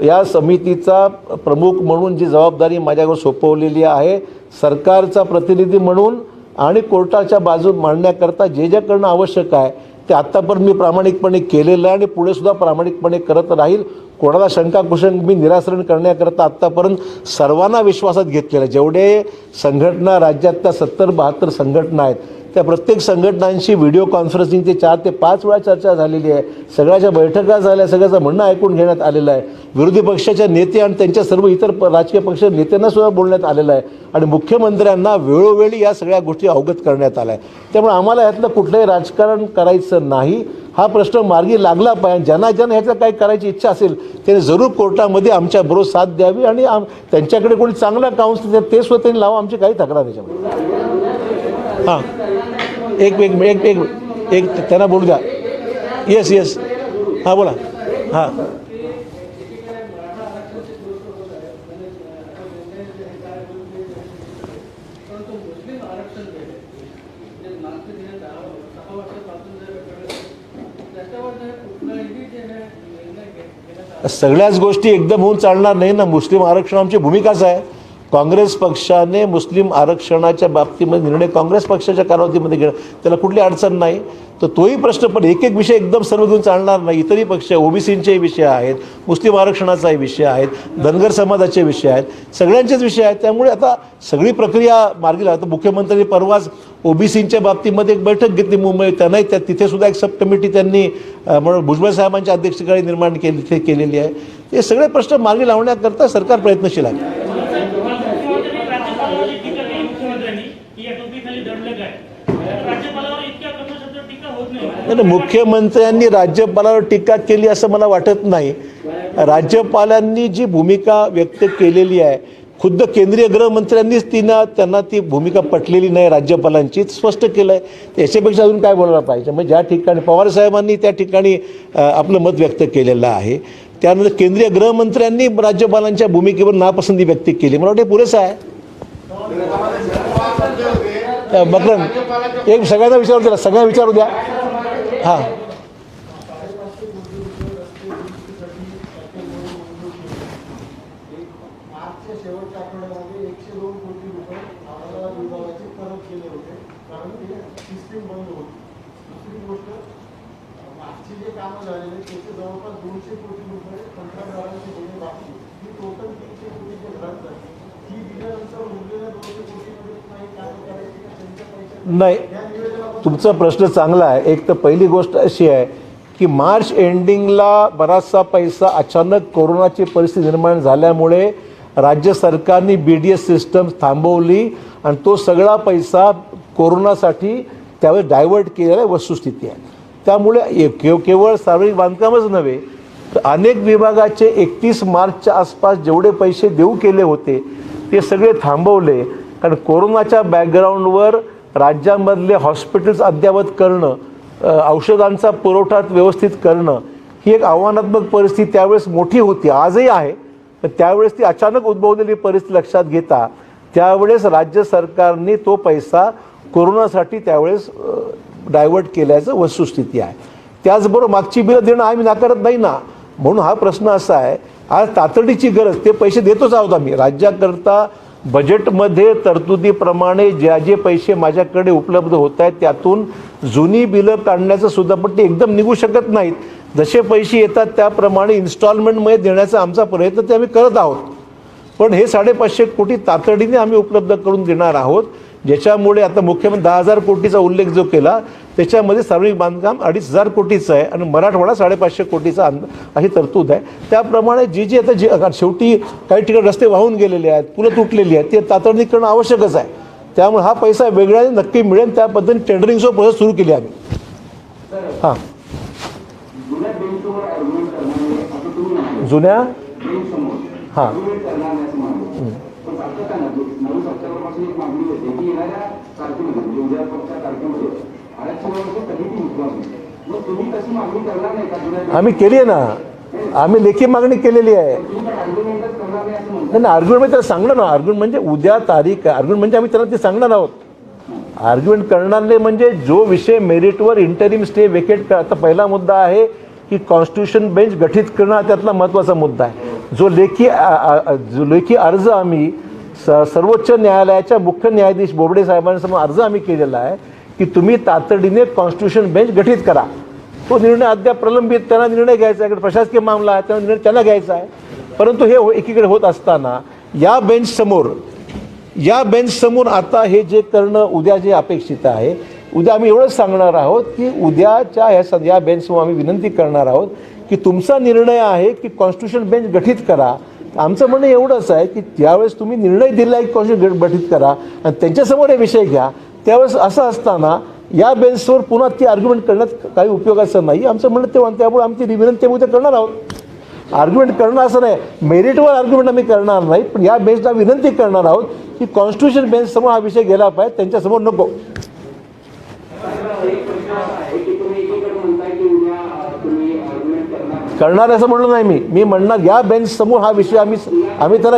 या समितीचा प्रमुख म्हणून जी जबाबदारी माझ्यावर सोपवलेली आहे, सरकारचा प्रतिनिधी म्हणून आणि कोर्टाच्या बाजू मांडण्याकरता जे जे करणं आवश्यक आहे ते आत्तापर्यंत मी प्रामाणिकपणे केलेलं आहे आणि पुढे सुद्धा प्रामाणिकपणे करत राहील. कोणाला शंका कुशंक मी निरासरण करण्याकरता आत्तापर्यंत सर्वांना विश्वासात घेतलेलं आहे. जेवढे संघटना राज्यातल्या 70-72 संघटना आहेत त्या प्रत्येक संघटनांशी व्हिडिओ कॉन्फरन्सिंगचे 4 ते 5 वेळा चर्चा झालेली आहे. सगळ्याच्या बैठका झाल्या, सगळ्याचं म्हणणं ऐकून घेण्यात आलेलं आहे. विरोधी पक्षाच्या नेते आणि त्यांच्या सर्व इतर राजकीय पक्ष नेत्यांना सुद्धा बोलण्यात आलेलं आहे आणि मुख्यमंत्र्यांना वेळोवेळी या सगळ्या गोष्टी अवगत करण्यात आल्या आहे. त्यामुळे आम्हाला यातलं कुठलंही राजकारण करायचं नाही. हा प्रश्न मार्गी लागला पाहिजे. ज्यांना ह्याचं काही करायची इच्छा असेल त्याने जरूर कोर्टामध्ये आमच्याबरोबर साथ द्यावी आणि त्यांच्याकडे कोणी चांगला काउन्सिल ते सुद्धा त्यांनी लावा. आमची काही तक्रार त्याच्यामध्ये. हां, एक त्यांना बोलू द्या. येस हां बोला. हां, सगळ्याच गोष्टी एकदम होऊन चालणार नाही ना. मुस्लिम आरक्षण आमची भूमिकाच आहे. काँग्रेस पक्षाने मुस्लिम आरक्षणाच्या बाबतीमध्ये निर्णय काँग्रेस पक्षाच्या कालावधीमध्ये घेणं त्याला कुठली अडचण नाही. तर तोही प्रश्न, पण एक एक विषय एकदम सर्व घेऊन चालणार नाही. इतरही पक्ष ओबीसींचे विषय आहेत, मुस्लिम आरक्षणाचाही विषय आहेत, धनगर समाजाचे विषय आहेत, सगळ्यांचेच विषय आहेत. त्यामुळे आता सगळी प्रक्रिया मार्गी लागते. मुख्यमंत्र्यांनी परवाच ओबीसींच्या बाबतीमध्ये एक बैठक घेतली मुंबईत. त्यांनाही तिथे सुद्धा एक सब कमिटी त्यांनी म्हणून भुजबळ साहेबांच्या अध्यक्षतेखाली निर्माण केलेली आहे. हे सगळे प्रश्न मार्गी लावण्याकरता सरकार प्रयत्नशील आहे. नाही, मुख्यमंत्र्यांनी राज्यपालावर टीका केली असं मला वाटत नाही. राज्यपालांनी जी भूमिका व्यक्त केलेली आहे, खुद्द केंद्रीय गृहमंत्र्यांनीच त्यांना ती भूमिका पटलेली नाही राज्यपालांची, स्पष्ट केलं आहे. याच्यापेक्षा अजून काय बोलायला पाहिजे. मग ज्या ठिकाणी पवारसाहेबांनी त्या ठिकाणी आपलं मत व्यक्त केलेलं आहे, त्यानंतर केंद्रीय गृहमंत्र्यांनी राज्यपालांच्या भूमिकेवर नापसंती व्यक्त केली. मला वाटते पुरेसं आहे. बकरन एक सगळ्यांना विचारू द्या, सगळ्यांना विचारू द्या. हां, शेवटच्या आठवड्यामध्ये 102 कोटी रुपये आम्हाला विभागाचे परत केले होते, कारण ते सिस्टीम बंद होती. दुसरी गोष्ट, मागची जे कामं झालेले त्याचे जवळपास 200 कोटी रुपये कंत्राटदारांचे देणे बाकी. ही टोटल 300 कोटीचे घरात झाली. ही दिल्यानंतर उरलेल्या 200 कोटीमध्ये काही कामं करायची का त्यांच्या पैशात नाही. तुमचा प्रश्न चांगला आहे. एक तर पहिली गोष्ट अशी आहे की मार्च एंडिंगला बराचसा पैसा अचानक कोरोनाची परिस्थिती निर्माण झाल्यामुळे राज्य सरकारने BDS सिस्टम थांबवली आणि तो सगळा पैसा कोरोनासाठी त्यावेळेस डायव्हर्ट केलेला वस्तुस्थिती आहे. त्यामुळे केवळ सार्वजनिक बांधकामच नव्हे तर अनेक विभागाचे 31 मार्चच्या आसपास जेवढे पैसे देऊ केले होते ते सगळे थांबवले. कारण कोरोनाच्या बॅकग्राऊंडवर राज्यामधले हॉस्पिटल्स अद्ययावत करणं, औषधांचा पुरवठा व्यवस्थित करणं ही एक आव्हानात्मक परिस्थिती त्यावेळेस मोठी होती, आजही आहे. तर त्यावेळेस ती अचानक उद्भवलेली परिस्थिती लक्षात घेता त्यावेळेस राज्य सरकारने तो पैसा कोरोनासाठी त्यावेळेस डायव्हर्ट केल्याचं वस्तुस्थिती आहे. त्याचबरोबर मागची बिलं देणं आम्ही नाकारत नाही ना. म्हणून हा प्रश्न असा आहे, आज तातडीची गरज, ते पैसे देतोच आहोत आम्ही. राज्याकरता बजेटमध्ये तरतुदीप्रमाणे जे पैसे माझ्याकडे उपलब्ध होत आहेत त्यातून जुनी बिलं काढण्याचं सुद्धा, पण ते एकदम निघू शकत नाहीत. जसे पैसे येतात त्याप्रमाणे इन्स्टॉलमेंटमध्ये देण्याचा आमचा प्रयत्न ते आम्ही करत आहोत. पण हे 550 कोटी तातडीने आम्ही उपलब्ध करून देणार आहोत, ज्याच्यामुळे आता मुख्यमंत्री 10,000 कोटीचा उल्लेख जो केला त्याच्यामध्ये सार्वजनिक बांधकाम 2,500 कोटीचं आहे आणि मराठवाडा 550 कोटीचा अशी तरतूद आहे. त्याप्रमाणे जी आता शेवटी काही ठिकाणी रस्ते वाहून गेलेले आहेत, पुलं तुटलेली आहेत, ते तातडीने करणं आवश्यकच आहे. त्यामुळे हा पैसा वेगळ्याने नक्की मिळेल. त्या पद्धतीने टेंडरिंगचं प्रोसेस सुरू केली आम्ही. हां, जुन्या हां आम्ही केली आहे ना. आम्ही लेखी मागणी केलेली आहे. नाही आर्ग्युमेंट म्हणजे त्याला सांगणार ना, आर्ग्युमेंट म्हणजे उद्या तारीख आहे. आर्ग्युमेंट म्हणजे आम्ही त्याला ते सांगणार आहोत. आर्ग्युमेंट करणार नाही म्हणजे जो विषय मेरिटवर इंटरिम स्टे वेकेट आता पहिला मुद्दा आहे की कॉन्स्टिट्यूशन बेंच गठीत करणं, त्यातला महत्त्वाचा मुद्दा आहे. जो लेखी अर्ज आम्ही सर्वोच्च न्यायालयाच्या मुख्य न्यायाधीश बोबडे साहेबांसमोर अर्ज आम्ही केलेला आहे की तुम्ही तातडीने कॉन्स्टिट्यूशन बेंच गठीत करा. तो निर्णय अद्याप प्रलंबित, त्यांना निर्णय घ्यायचा आहे. प्रशासकीय मामला आहे, त्याला निर्णय त्यांना घ्यायचा आहे. परंतु हे एकीकडे होत असताना या बेंचसमोर आता हे जे करणं उद्या जे अपेक्षित आहे, उद्या आम्ही एवढंच सांगणार आहोत की उद्याच्या या बेंचसमोर आम्ही विनंती करणार आहोत की तुमचा निर्णय आहे की कॉन्स्टिट्यूशन बेंच गठीत करा. आमचं म्हणणं एवढंच आहे की ज्यावेळेस तुम्ही निर्णय दिला आहे की कॉन्स्टिट्यूशन गठीत करा आणि त्यांच्यासमोर हे विषय घ्या, त्यावेळेस असं असताना या बेंचवर पुन्हा ती आर्ग्युमेंट करण्यात काही उपयोगाचं नाही. आमचं म्हणणं तेव्हा त्यामुळे आमची विनंती उद्या करणार आहोत. आर्ग्युमेंट करणं असं नाही, मेरिटवर आर्ग्युमेंट आम्ही करणार नाही, पण या बेंचला विनंती करणार आहोत की कॉन्स्टिट्यूशन बेंच समोर हा विषय गेला पाहिजे, त्यांच्यासमोर नको. करणार असं म्हणलं नाही मी म्हणणार या बेंच समोर हा विषय आम्ही त्याला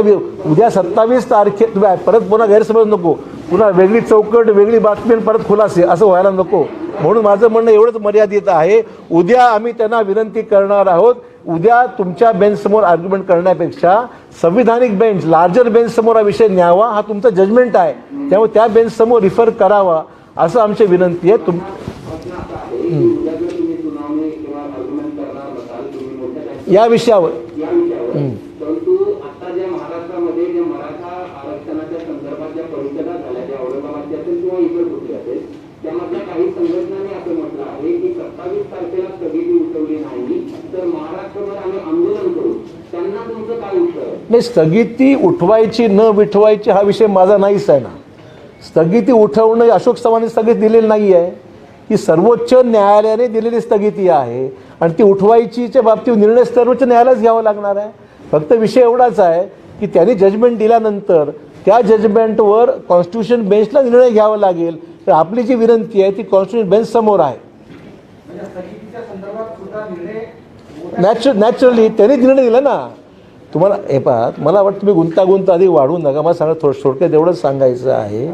उद्या 27 तारखेत परत पुन्हा गैरसमज नको, पुन्हा वेगळी चौकट, वेगळी बातमी, परत खुलासे असं व्हायला नको. म्हणून माझं म्हणणं एवढंच मर्यादित आहे. उद्या आम्ही त्यांना विनंती करणार आहोत, उद्या तुमच्या बेंचसमोर आर्ग्युमेंट करण्यापेक्षा संविधानिक बेंच, लार्जर बेंचसमोर हा विषय न्यावा, हा तुमचा जजमेंट आहे, त्यामुळे त्या बेंचसमोर रिफर करावा असं आमची विनंती आहे. या विषयावर परंतु आता ज्या महाराष्ट्रामध्ये ज्या मराठा आरक्षणाच्या संदर्भात ज्या परिषदा झाल्या, ज्या औरंगाबादच्या असेल किंवा इतर कुठे असेल, त्यामधल्या काही संघटनांनी असं म्हटलं आहे की 27 तारखेला स्थगिती उठवली नाही तर महाराष्ट्रभर आम्ही आंदोलन करू. त्यांना तुमचं काय उत्तर? नाही, स्थगिती उठवायची न विठवायची हा विषय माझा नाहीच आहे ना. स्थगिती उठवणं अशोक चव्हाणांनी स्थगिती दिलेली नाही आहे, ही सर्वोच्च न्यायालयाने दिलेली स्थगिती आहे आणि ती उठवायचीच्या बाबतीत निर्णय सर्वोच्च न्यायालयाच घ्यावा लागणार आहे. फक्त विषय एवढाच आहे की त्यांनी जजमेंट दिल्यानंतर त्या जजमेंटवर कॉन्स्टिट्यूशन बेंचला निर्णय घ्यावा लागेल. तर आपली जी विनंती आहे ती कॉन्स्टिट्यूशन बेंच समोर आहे. नॅचरली त्यांनी निर्णय दिला ना. तुम्हाला हे पहा, मला वाटतं तुम्ही गुंतागुंत आधी वाढवू नका. मला सांगा थोडक्यात एवढंच सांगायचं आहे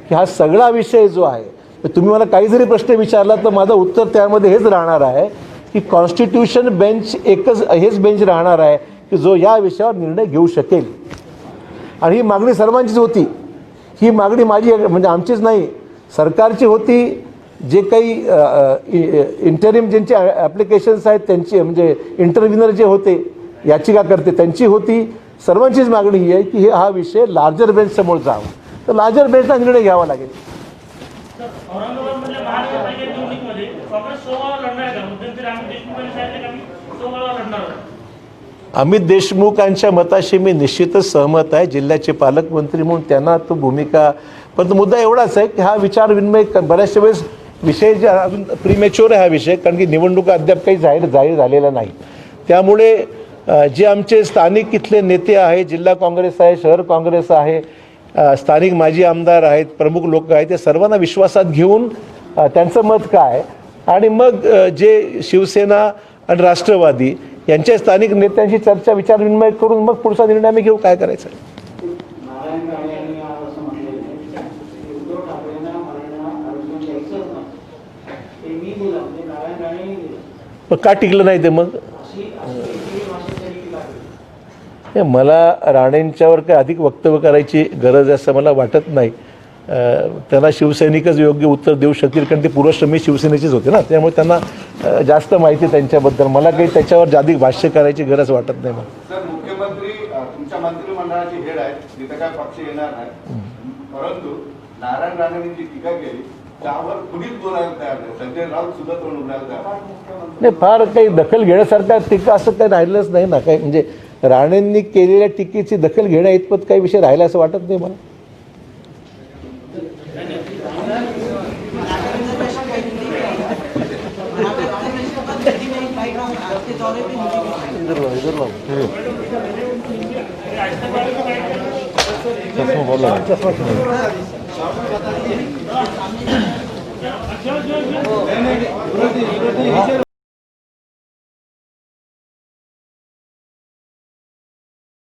की हा सगळा विषय जो आहे, तुम्ही मला काही जरी प्रश्न विचारला तर माझं उत्तर त्यामध्ये हेच राहणार आहे की कॉन्स्टिट्यूशन बेंच हेच बेंच राहणार आहे की जो या विषयावर निर्णय घेऊ शकेल. आणि ही मागणी सर्वांचीच होती. ही मागणी माझी म्हणजे आमचीच नाही, सरकारची होती. जे काही इंटरिम ज्यांचे ॲप्लिकेशन्स आहेत त्यांची, म्हणजे इंटरव्ह्युनर जे होते, याचिकाकर्ते, त्यांची होती. सर्वांचीच मागणी ही आहे की हा विषय लार्जर बेंच समोर जावा. तर लार्जर बेंचला निर्णय घ्यावा लागेल. औरंगाबादमधल्या महानगरपालिका निवडणुकीमध्ये काँग्रेस 16 लढणार आहे का? मध्यंतरी अमित देशमुख यांनी सांगितलं की आम्ही 16 लढणार आहोत. अमित देशमुखांच्या मताशी मी निश्चितच सहमत आहे. जिल्ह्याचे पालकमंत्री म्हणून त्यांना तो भूमिका, परंतु मुद्दा एवढाच आहे की हा विचार विनिमय बऱ्याचशा वेळेस विषय जे अजून प्रीमॅच्युअर आहे हा विषय, कारण की निवडणुका अद्याप काही जाहीर झालेला नाही. त्यामुळे जे आमचे स्थानिक इथले नेते आहेत, जिल्हा काँग्रेस आहे, शहर काँग्रेस आहे, स्थानिक माजी आमदार आहेत, प्रमुख लोक आहेत, ते सर्वांना विश्वासात घेऊन त्यांचं मत काय, आणि मग जे शिवसेना आणि राष्ट्रवादी यांच्या स्थानिक नेत्यांशी चर्चा विचारविनिमय करून मग पुढचा निर्णय आम्ही घेऊ काय करायचं. नारायण राणे यांनी असं म्हटलेलं आहे की उद्धव ठाकरेंना मराठा आरक्षण द्यायचंच नाही, ते मी दिलं, म्हणजे नारायण राणेंनी दिलं. मग का टिकलं नाही ते? मग अशी भाषा तरी ती लागली. मला राणेंच्यावर काय अधिक वक्तव्य करायची गरज आहे असं मला वाटत नाही. त्यांना शिवसैनिकच योग्य उत्तर देऊ शकतील, कारण ते पूर्वश्रमी शिवसेनेचेच होते ना, त्यामुळे त्यांना जास्त माहिती त्यांच्याबद्दल. मला काही त्याच्यावर अधिक भाष्य करायची गरज वाटत नाही. मला सर, मुख्यमंत्री तुमच्या मंत्रिमंडळाची हेड आहेत, तिथे काय पक्ष येणार नाही, परंतु नारायण राणेंनी जी टीका केली त्यावर कुणीच बोलायला तयार नाही. संजय राऊत सुद्धा तोंड उघडायला तयार नाही. फार काही दखल घेण्यासारखं टीका असं काही राहिलंच नाही ना. काही म्हणजे राणेंनी केलेल्या टीकेची दखल घेण्या इतपत काही विषय राहिला असं वाटत नाही मला.